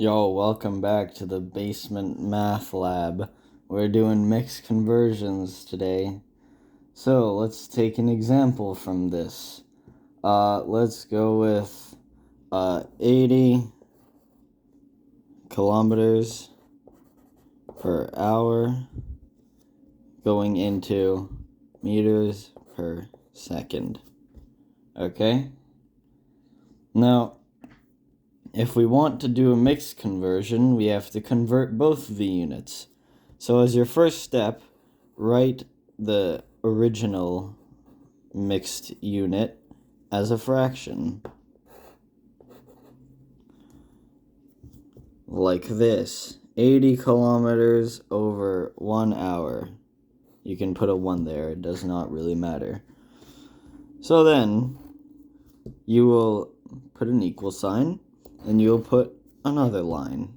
Yo, welcome back to the basement math lab. We're doing mixed conversions today. So let's take an example from this. Let's go with 80 kilometers per hour going into meters per second. Okay? Now, if we want to do a mixed conversion, we have to convert both the units. So as your first step, write the original mixed unit as a fraction. Like this. 80 kilometers over 1 hour. You can put a 1 there, it does not really matter. So then, you will put an equal sign, and you'll put another line,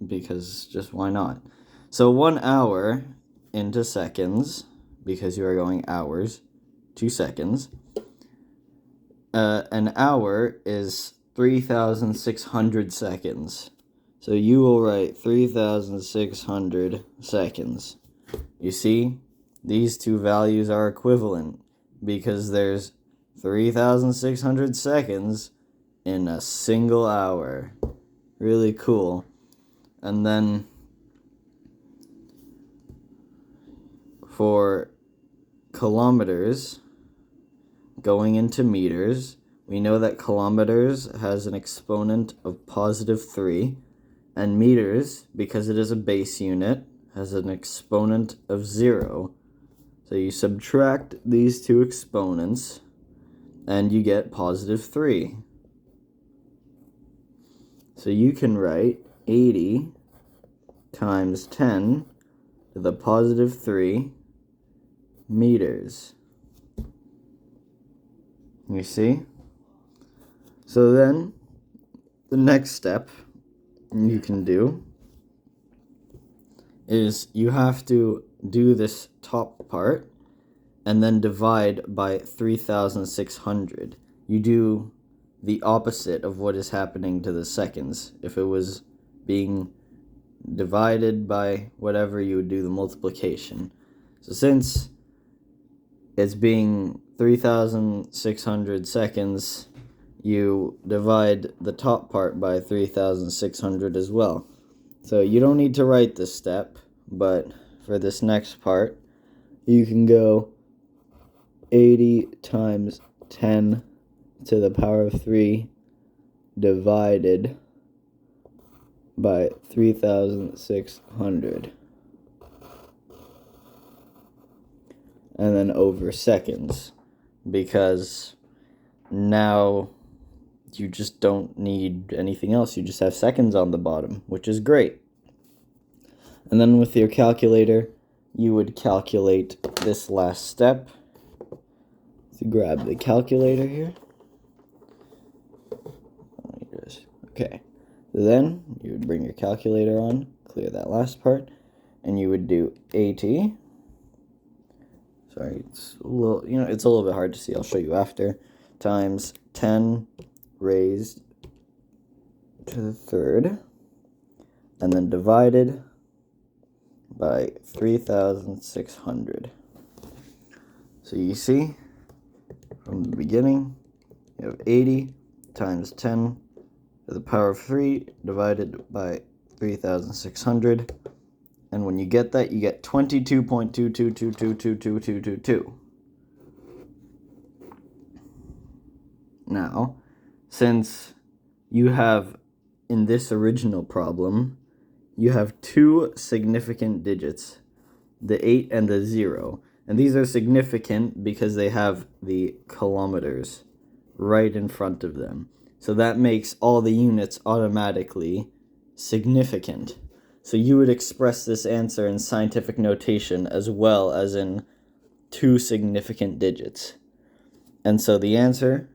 because just why not? So 1 hour into seconds, because you are going hours to seconds. An hour is 3,600 seconds. So you will write 3,600 seconds. You see, these two values are equivalent because there's 3,600 seconds in a single hour. Really cool. And then for kilometers going into meters, we know that kilometers has an exponent of positive 3, and meters, because it is a base unit, has an exponent of 0. So you subtract these two exponents, and you get positive 3. So you can write 80 times 10 to the positive 3 meters. You see? So then, the next step you can do is you have to do this top part and then divide by 3,600. You do the opposite of what is happening to the seconds. If it was being divided by whatever, you would do the multiplication. So since it's being 3,600 seconds, you divide the top part by 3,600 as well. So you don't need to write this step, but for this next part, you can go 80 times 10 to the power of 3 divided by 3,600. And then over seconds, because now you just don't need anything else. You just have seconds on the bottom, which is great. And then with your calculator, you would calculate this last step. So grab the calculator here. Okay. Then you would bring your calculator on, clear that last part, and you would do 80. Sorry, it's a little bit hard to see. I'll show you after. Times 10 raised to the third, and then divided by 3,600. So you see, from the beginning, you have 80 times 10 to the power of 3 divided by 3,600. And when you get that, you get 22.22222222. Now, since you have, in this original problem, you have two significant digits, the 8 and the 0. And these are significant because they have the kilometers right in front of them. So that makes all the units automatically significant. So you would express this answer in scientific notation as well as in two significant digits. And so the answer,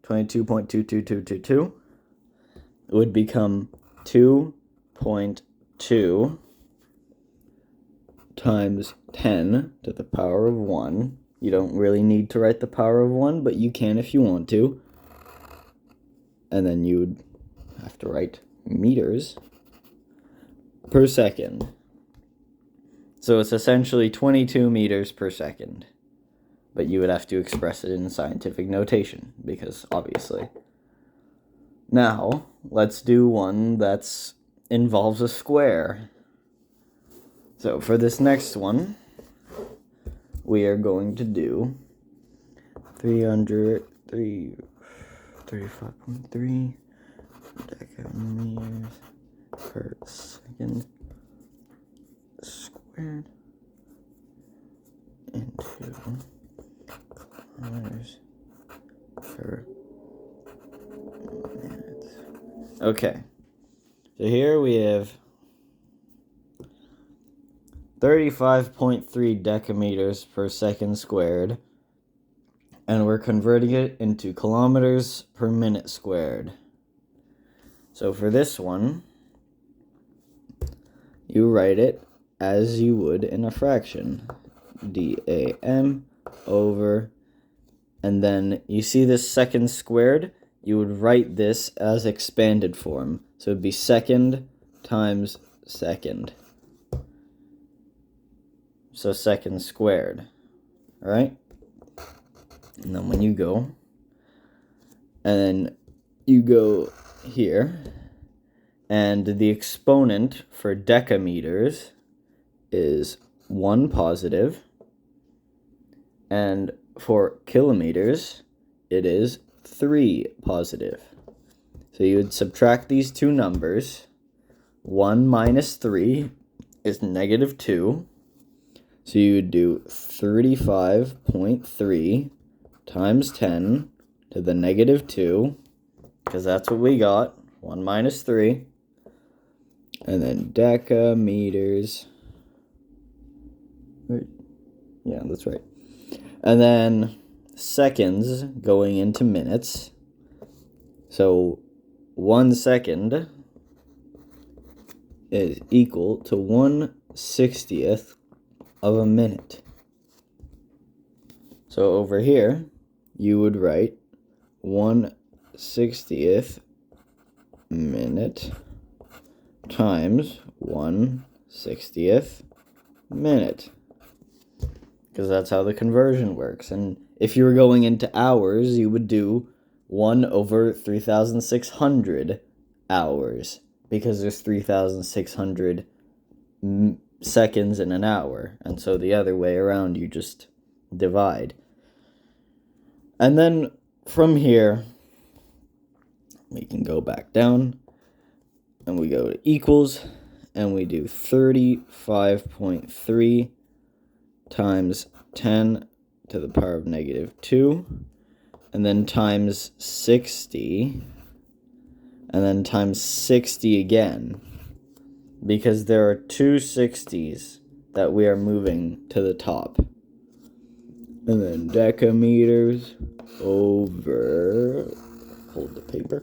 22.22222, would become 2.2 times 10 to the power of 1. You don't really need to write the power of 1, but you can if you want to. And then you would have to write meters per second. So it's essentially 22 meters per second. But you would have to express it in scientific notation, because obviously. Now, let's do one that involves a square. So for this next one, we are going to do 35.3 decameters per second squared into kilometers per minute. Okay, so here we have 35.3 decameters per second squared, and we're converting it into kilometers per minute squared. So for this one, you write it as you would in a fraction. DAM over, and then you see this second squared, you would write this as expanded form. So it would be second times second. So second squared. Alright? And then when you go, and then you go here, and the exponent for decameters is 1 positive, and for kilometers, it is 3 positive. So you would subtract these two numbers. 1 minus 3 is negative 2. So you would do 35.3 times 10 to the negative 2, because that's what we got. 1 minus 3. And then decameters. Right. Yeah, that's right. And then seconds going into minutes. So 1 second is equal to 1/60th of a minute. So over here, you would write 1/60th minute times 1/60th minute. Because that's how the conversion works. And if you were going into hours, you would do 1 over 3,600 hours. Because there's 3,600 seconds in an hour. And so the other way around, you just divide. And then from here, we can go back down. And we go to equals. And we do 35.3 times 10 to the power of negative 2, and then times 60, and then times 60 again, because there are two 60s that we are moving to the top. And then decameters over, hold the paper,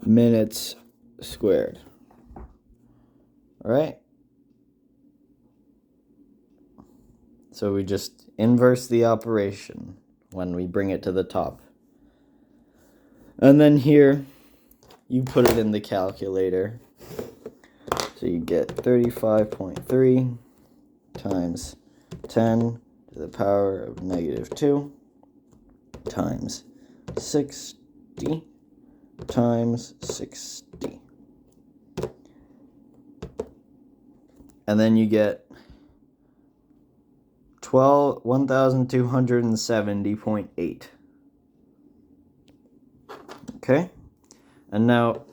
minutes squared. All right? So we just inverse the operation when we bring it to the top. And then here, you put it in the calculator. So you get 35.3 times 10 to the power of negative 2 times 60 times 60. And then you get 1270.8. Okay? And now,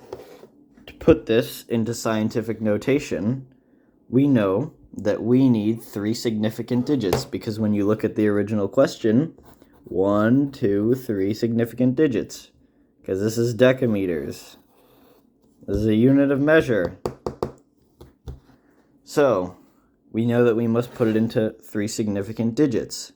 to put this into scientific notation, we know that we need 3 significant digits, because when you look at the original question, 1, 2, 3 significant digits, because this is decameters. This is a unit of measure. So, we know that we must put it into 3 significant digits.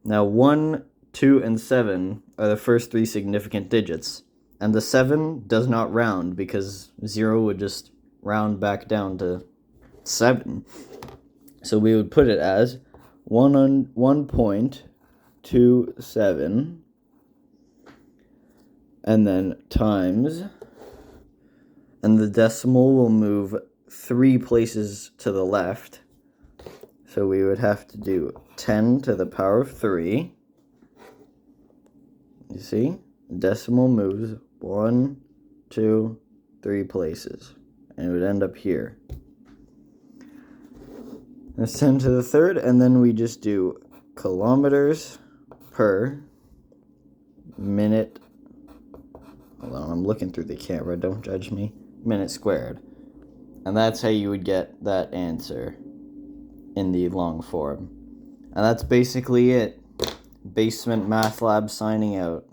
Now, 1, 2, and 7 are the first 3 significant digits. And the 7 does not round, because 0 would just round back down to 7. So we would put it as 1.27, and then times and the decimal will move 3 places to the left. So we would have to do 10 to the power of 3. You see? Decimal moves 1, 2, 3 places. And it would end up here. That's 10 to the third, and then we just do kilometers per minute. Hold on, I'm looking through the camera, don't judge me. Minute squared. And that's how you would get that answer in the long form. And that's basically it. Basement Math Lab signing out.